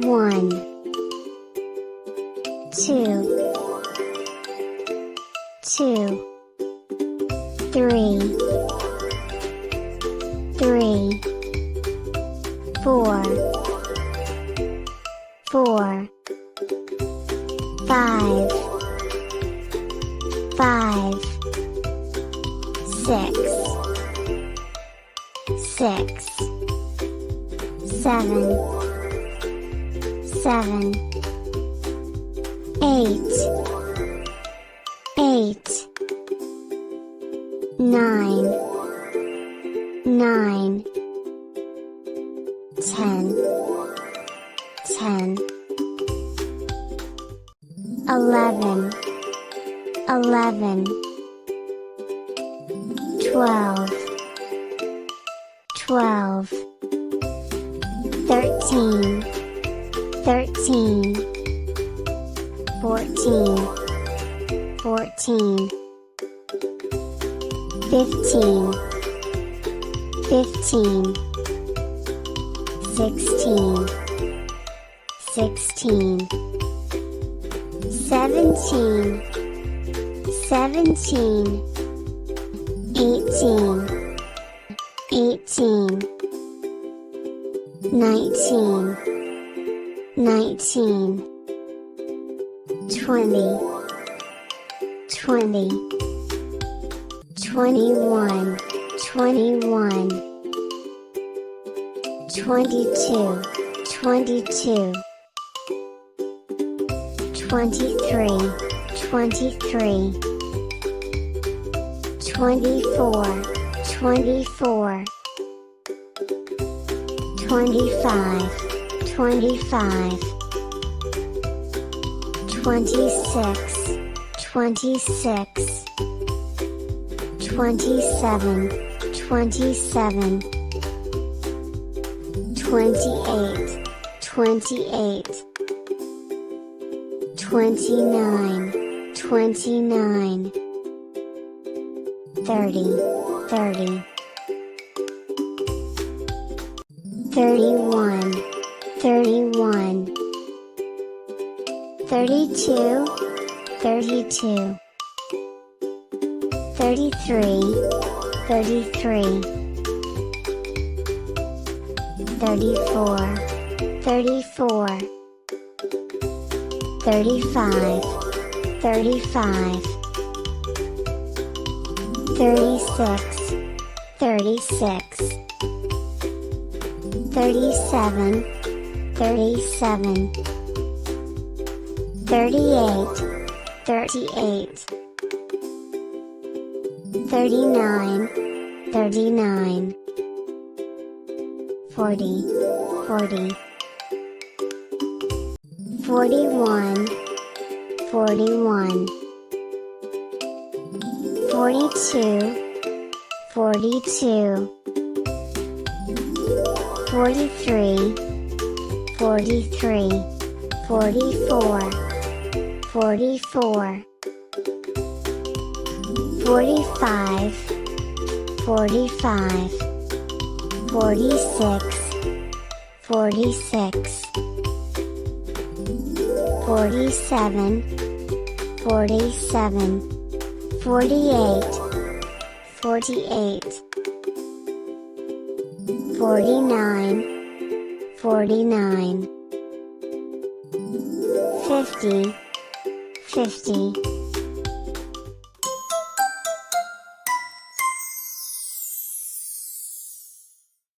1, 2, 2, 3, 3, 4, 4, 5, 5, 6, 6, 7, 7, 8, 8, 9, 9, 10, 10, 11, 11, 12, 12, 13, 13, 14, 14, 15, 15, 16, 16, 17, 17, 18, 18, 19, 19, 20, 20, 21, 21, 22, 22, 23, 23, 24, 24, 25, 25, 26, 26, 27, 27, 28, 28, 29, 29, 30, 30, 31, 31, 32, 32, 33, 33, 34, 34, 35, 35, 36, 36, 37, 37, 38, 38, 39, 39, 40, 40, 41, 41, 42, 42, 43, 43, 44, 44, 45, 45, 46, 46, 47, 47, 48, 48, 49, 49, 50, 50,